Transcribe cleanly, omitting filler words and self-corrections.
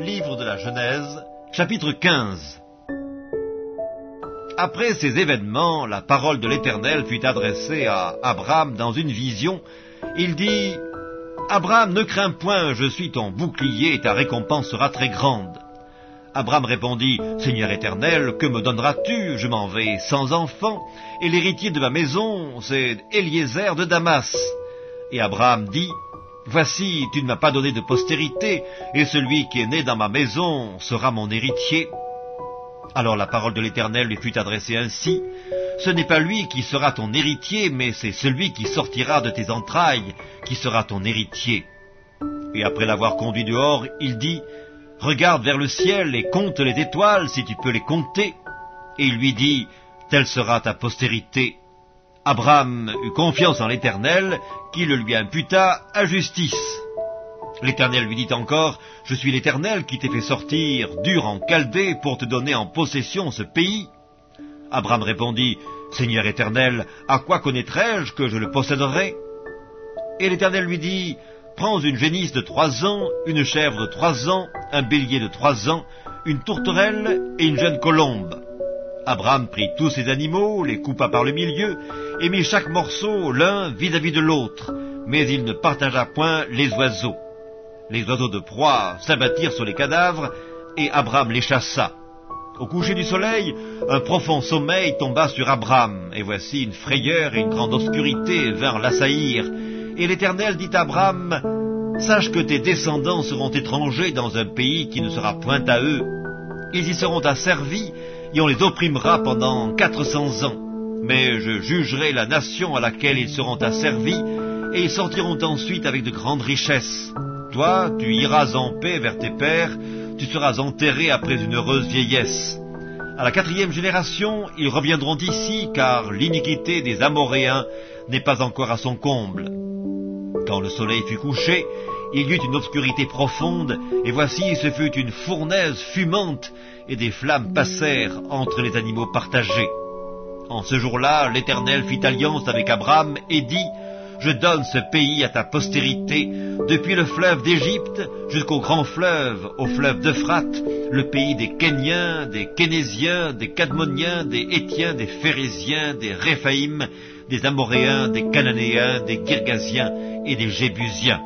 Livre de la Genèse, chapitre 15. Après ces événements, la parole de l'Éternel fut adressée à Abraham dans une vision. Il dit, « Abraham, ne crains point, je suis ton bouclier et ta récompense sera très grande. » Abraham répondit, « Seigneur Éternel, que me donneras-tu? Je m'en vais sans enfant, et l'héritier de ma maison, c'est Éliézer de Damas. » Et Abraham dit, « Voici, tu ne m'as pas donné de postérité, et celui qui est né dans ma maison sera mon héritier. » Alors la parole de l'Éternel lui fut adressée ainsi, « Ce n'est pas lui qui sera ton héritier, mais c'est celui qui sortira de tes entrailles qui sera ton héritier. » Et après l'avoir conduit dehors, il dit, « Regarde vers le ciel et compte les étoiles, si tu peux les compter. » Et il lui dit, « Telle sera ta postérité. » Abraham eut confiance en l'Éternel, qui le lui imputa à justice. L'Éternel lui dit encore, « Je suis l'Éternel qui t'ai fait sortir d'Ur en Chaldée pour te donner en possession ce pays. » Abraham répondit, « Seigneur Éternel, à quoi connaîtrai-je que je le posséderai ?» Et l'Éternel lui dit, « Prends une génisse de 3 ans, une chèvre de 3 ans, un bélier de 3 ans, une tourterelle et une jeune colombe. » Abraham prit tous ces animaux, les coupa par le milieu, et mit chaque morceau l'un vis-à-vis de l'autre, mais il ne partagea point les oiseaux. Les oiseaux de proie s'abattirent sur les cadavres, et Abraham les chassa. Au coucher du soleil, un profond sommeil tomba sur Abraham, et voici une frayeur et une grande obscurité vinrent l'assaillir. Et l'Éternel dit à Abraham, « Sache que tes descendants seront étrangers dans un pays qui ne sera point à eux. Ils y seront asservis, et on les opprimera pendant 400 ans. Mais je jugerai la nation à laquelle ils seront asservis, et ils sortiront ensuite avec de grandes richesses. Toi, tu iras en paix vers tes pères, tu seras enterré après une heureuse vieillesse. À la 4e génération, ils reviendront d'ici, car l'iniquité des Amoréens n'est pas encore à son comble. » Quand le soleil fut couché, il y eut une obscurité profonde, et voici ce fut une fournaise fumante, et des flammes passèrent entre les animaux partagés. En ce jour-là, l'Éternel fit alliance avec Abraham et dit, « Je donne ce pays à ta postérité, depuis le fleuve d'Égypte jusqu'au grand fleuve, au fleuve d'Euphrate, le pays des Kéniens, des Kénésiens, des Cadmoniens, des Hétiens, des Phéréziens, des Réphaïm, des Amoréens, des Cananéens, des Girgasiens et des Jébusiens. »